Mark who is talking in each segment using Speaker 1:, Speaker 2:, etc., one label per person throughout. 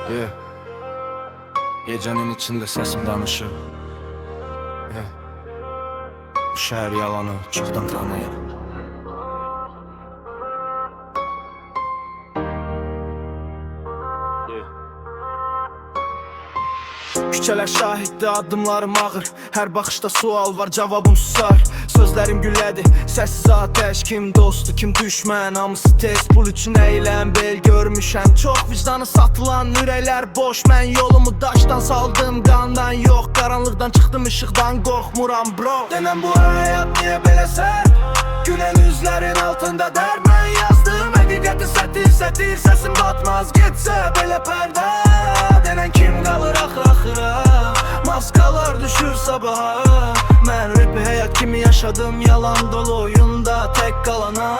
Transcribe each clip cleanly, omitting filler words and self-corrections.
Speaker 1: Yeah. Gecenin içinde sesim danışır. Yeah. Bu şehir yalanı çoxdan tanıyır. Küçələr şahiddir, adımlarım ağır. Hər baxışda sual var, cavabım susar. Sözlərim güllədi, səssiz ateş. Kim dostu, kim düşmən, hamısı test. Pul üçün eyləm, bel görmüşəm. Çox vicdanı satılan ürəklər boş. Mən yolumu daşdan saldım, qandan yox. Qaranlıqdan çıxdım, işıqdan qorxmuram bro. Denən bu həyat niyə belə sərt? Gülen üzlərin altında dərd. Mən yazdım, həqiqəti sətir. Səsim batmaz, getsə belə pərdə. Denən kim qalır axıra? Maskalar düşür sabaha. Mən rap həyat kimi yaşadım, yalan dolu oyunda tek qalana.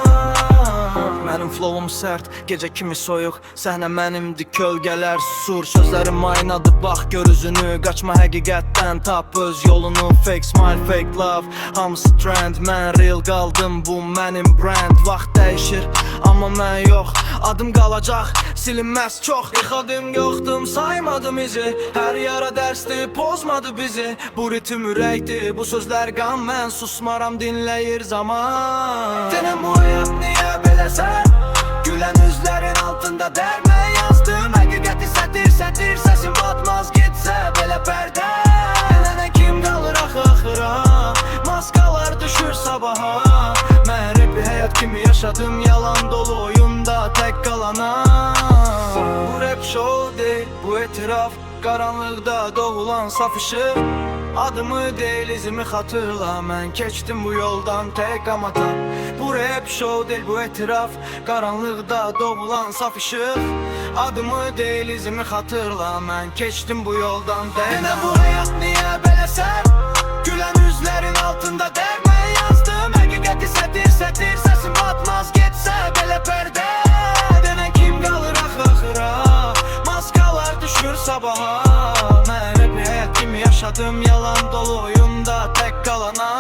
Speaker 1: Mənim flowum sərt, gecə kimi soyuq. Səhnə mənimdir, kölgələr susur. Sözlərim aynadır, bax gör üzünü. Qaçma həqiqətdən, tap öz yolunu. Fake smile, fake love, hamısı trend. Mən real qaldım, bu mənim brand. Vaxt dəyişir, amma mən yox. Adım qalacaq, silinməz çox. Yıxadım, yoxdum, saymadım izi. Hər yara dərsdir, pozmadı bizi. Bu ritim ürəkdir, bu sözlər qan. Mən susmaram, dinləyir zaman. Denən bu həyat niyə belə sərt? Gülen üzlərin altında dərd. Mən yazdım, həqiqəti sətir. Səsim batmaz, getsə belə pərdə. Denənə kim qalır axıra? Maskalar düşür sabaha. Mən rap həyat kimi yaşadım, yalan dolu oyunda tek qalana. Bu rap show deyil, bu etiraf. Qaranlıqda doğulan saf işıq. Adımı deyil, izimi xatırla. Mən keçdim bu yoldan tek amata. Bu rap show deyil, bu etiraf. Qaranlıqda doğulan saf işıq. Adımı deyil, izimi xatırla. Mən keçdim bu yoldan tek. Yenə bu həyat niyə belə sərt? Gülen üzlərin altında dərd. Mən yazdım, həqiqəti sətir. Səsim batmaz, getsə belə pərdə. Denən kim qalır axıra? Maskalar düşür sabaha. Mən rap həyat kimi yaşadım, yalan dolu oyunda tek qalana.